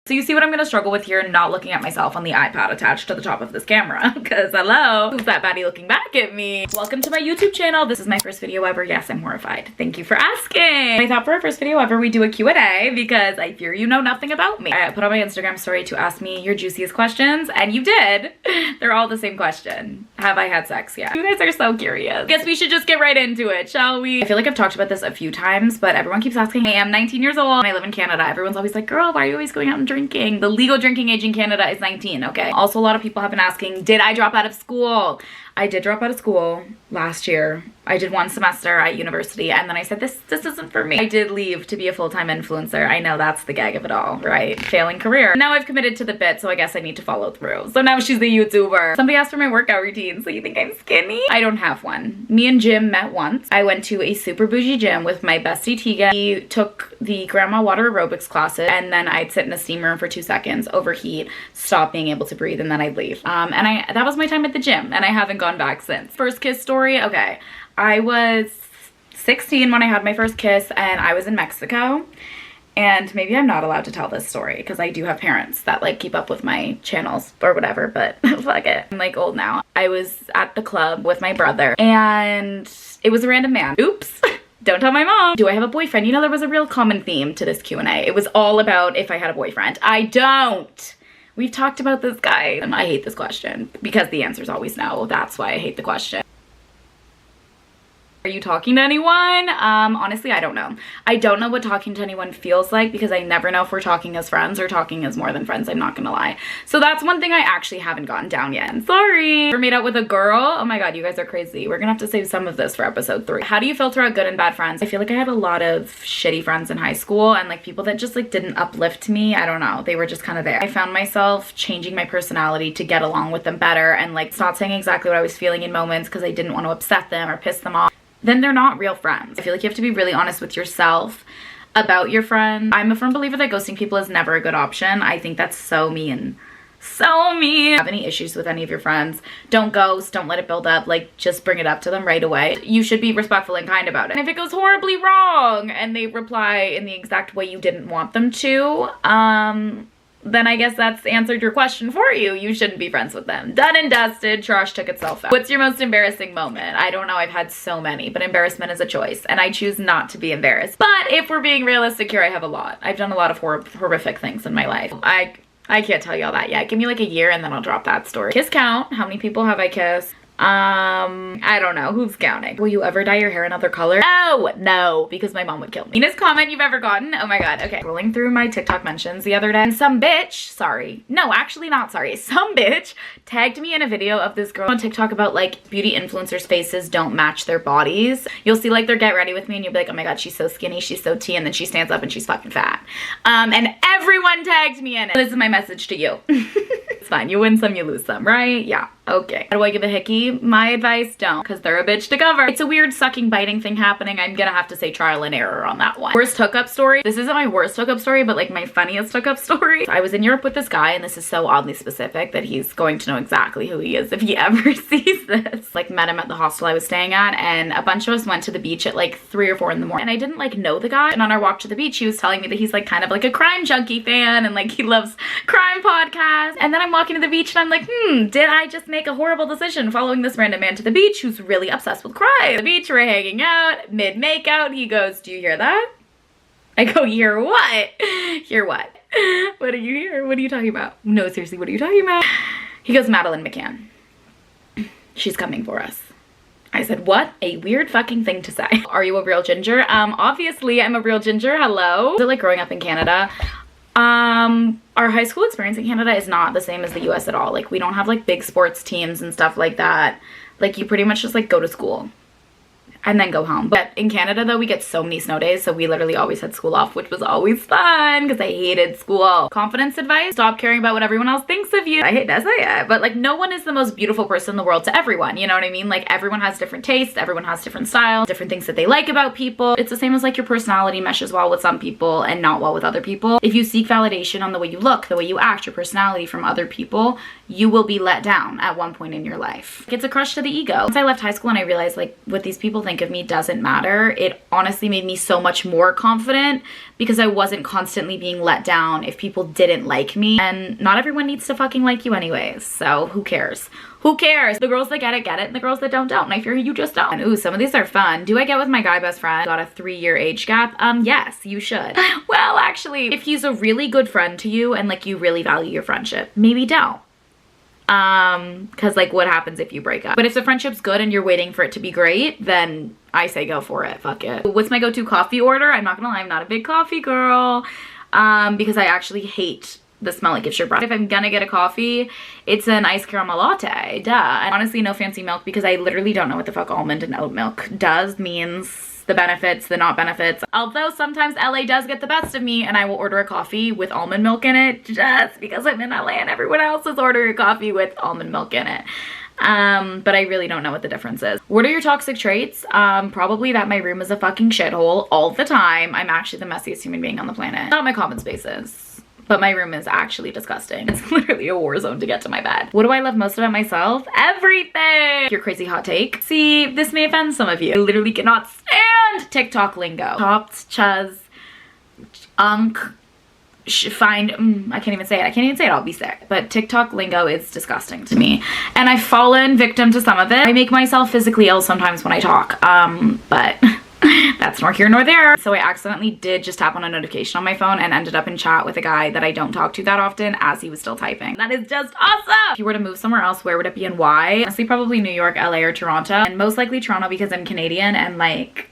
So you see what I'm gonna struggle with here, not looking at myself on the iPad attached to the top of this camera. Because hello, who's that baddie looking back at me? Welcome to my YouTube channel. This is my first video ever. Yes, I'm horrified. Thank you for asking. I thought for our first video ever, we do a Q&A because I fear you know nothing about me. I put on my Instagram story to ask me your juiciest questions, and you did. They're all the same question. Have I had sex yet? You guys are so curious. Guess we should just get right into it, shall we? I feel like I've talked about this a few times, but everyone keeps asking. I am 19 years old and I live in Canada. Everyone's always like, girl, why are you always going out and drinking? The legal drinking age in Canada is 19, okay? Also, a lot of people have been asking, did I drop out of school? I did drop out of school last year. I did 1 semester at university, and then I said, this isn't for me. I did leave to be a full-time influencer. I know that's the gag of it all, right? Failing career. Now I've committed to the bit, so I guess I need to follow through. So now she's the YouTuber. Somebody asked for my workout routine, so you think I'm skinny? I don't have one. Me and Jim met once. I went to a super bougie gym with my bestie Tegan. He took the grandma water aerobics classes, and then I'd sit in a steam room for 2 seconds, overheat, stop being able to breathe, and then I'd leave. That was my time at the gym, and I haven't gone back since. First kiss story, okay. I was 16 when I had my first kiss, and I was in Mexico. And maybe I'm not allowed to tell this story because I do have parents that like keep up with my channels or whatever, but fuck it. I'm like old now. I was at the club with my brother and it was a random man. Oops. Don't tell my mom. Do I have a boyfriend? You know, there was a real common theme to this Q&A. It was all about if I had a boyfriend. I don't. We've talked about this guy and I hate this question because the answer is always no. That's why I hate the question. Are you talking to anyone? Honestly, I don't know. I don't know what talking to anyone feels like because I never know if we're talking as friends or talking as more than friends. I'm not gonna lie. So that's one thing I actually haven't gotten down yet. I'm sorry. Ever made out with a girl? Oh my god, you guys are crazy. We're gonna have to save some of this for episode 3. How do you filter out good and bad friends? I feel like I had a lot of shitty friends in high school and like people that just like didn't uplift me. I don't know. They were just kind of there. I found myself changing my personality to get along with them better and like not saying exactly what I was feeling in moments because I didn't want to upset them or piss them off. Then they're not real friends. I feel like you have to be really honest with yourself about your friends. I'm a firm believer that ghosting people is never a good option. I think that's so mean. So mean. If you have any issues with any of your friends, don't ghost, don't let it build up, like just bring it up to them right away. You should be respectful and kind about it. And if it goes horribly wrong and they reply in the exact way you didn't want them to, then I guess that's answered your question for you. You shouldn't be friends with them. Done and dusted, trash took itself out. What's your most embarrassing moment? I don't know, I've had so many, but embarrassment is a choice and I choose not to be embarrassed. But if we're being realistic here, I have a lot. I've done a lot of horrific things in my life. I can't tell you all that yet. Give me like a year and then I'll drop that story. Kiss count. How many people have I kissed? I don't know. Who's counting? Will you ever dye your hair another color? No, because my mom would kill me. Meanest comment you've ever gotten? Oh my god. Okay. Rolling through my TikTok mentions the other day and some bitch, some bitch tagged me in a video of this girl on TikTok about like beauty influencers' faces don't match their bodies. You'll see like their get ready with me and you'll be like, oh my god, she's so skinny, she's so tea, and then she stands up and she's fucking fat. And everyone tagged me in it. This is my message to you. It's fine. You win some, you lose some, right? Yeah. Okay. How do I give a hickey? My advice, don't, because they're a bitch to cover. It's a weird sucking, biting thing happening. I'm gonna have to say trial and error on that one. Worst hookup story. This isn't my worst hookup story, but like my funniest hookup story. I was in Europe with this guy, and this is so oddly specific that he's going to know exactly who he is if he ever sees this. Like met him at the hostel I was staying at, and a bunch of us went to the beach at like 3 or 4 in the morning. And I didn't like know the guy. And on our walk to the beach, he was telling me that he's like kind of like a crime junkie fan, and like he loves crime podcasts. And then I'm walking to the beach, and I'm like, did I just make a horrible decision following this random man to the beach who's really obsessed with crime? The beach, we're hanging out, mid makeout. He goes, do you hear that? I go, hear what? Hear what? What do you hear? What are you talking about? No, seriously, what are you talking about? He goes, Madeline McCann. She's coming for us. I said, what a weird fucking thing to say. Are you a real ginger? Obviously I'm a real ginger. Hello. Like growing up in Canada, our high school experience in Canada is not the same as the US at all. Like we don't have like big sports teams and stuff like that. Like you pretty much just like go to school and then go home. But in Canada though, we get so many snow days, so we literally always had school off, which was always fun because I hated school. Confidence advice: stop caring about what everyone else thinks of you. I hate to say it, but like no one is the most beautiful person in the world to everyone, you know what I mean? Like everyone has different tastes, everyone has different styles, different things that they like about people. It's the same as like your personality meshes well with some people and not well with other people. If you seek validation on the way you look, the way you act, your personality from other people, you will be let down at one point in your life. It's a crush to the ego. Once I left high school and I realized like what these people think think of me doesn't matter, it honestly made me so much more confident because I wasn't constantly being let down if people didn't like me. And not everyone needs to fucking like you anyways, so who cares? Who cares? The girls that get it, and the girls that don't. And I fear you just don't. And ooh, some of these are fun. Do I get with my guy best friend? Got a 3-year age gap? Yes, you should. Well, actually, if he's a really good friend to you and like you really value your friendship, maybe don't. Cause like what happens if you break up? But if the friendship's good and you're waiting for it to be great, then I say go for it. Fuck it. What's my go-to coffee order? I'm not gonna lie, I'm not a big coffee girl. Because I actually hate the smell it gives your breath. If I'm gonna get a coffee, it's an iced caramel latte, duh. And honestly, no fancy milk because I literally don't know what the fuck almond and oat milk does, means, the benefits, the not benefits. Although sometimes LA does get the best of me and I will order a coffee with almond milk in it just because I'm in LA and everyone else is ordering a coffee with almond milk in it. But I really don't know what the difference is. What are your toxic traits? Probably that my room is a fucking shithole all the time. I'm actually the messiest human being on the planet. Not my common spaces, but my room is actually disgusting. It's literally a war zone to get to my bed. What do I love most about myself? Everything! Your crazy hot take. See, this may offend some of you. I literally cannot stand TikTok lingo. Chopped, chuz, unk, I can't even say it. I can't even say it. I'll be sick. But TikTok lingo is disgusting to me. And I've fallen victim to some of it. I make myself physically ill sometimes when I talk. But that's nor here nor there. So I accidentally did just tap on a notification on my phone and ended up in chat with a guy that I don't talk to that often as he was still typing. That is just awesome! If you were to move somewhere else, where would it be and why? Honestly, probably New York, LA, or Toronto. And most likely Toronto because I'm Canadian and like,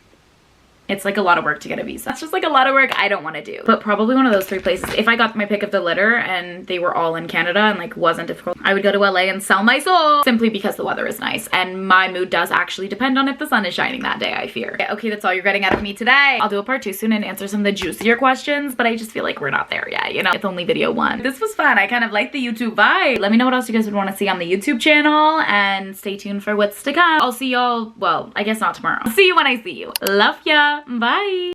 it's like a lot of work to get a visa. That's just like a lot of work I don't want to do. But probably one of those 3 places. If I got my pick of the litter and they were all in Canada and like wasn't difficult, I would go to LA and sell my soul simply because the weather is nice. And my mood does actually depend on if the sun is shining that day, I fear. Okay, that's all you're getting out of me today. I'll do a part 2 soon and answer some of the juicier questions, but I just feel like we're not there yet, you know? It's only video 1. This was fun. I kind of like the YouTube vibe. Let me know what else you guys would want to see on the YouTube channel and stay tuned for what's to come. I'll see y'all, well, I guess not tomorrow. I'll see you when I see you. Love ya. Bye.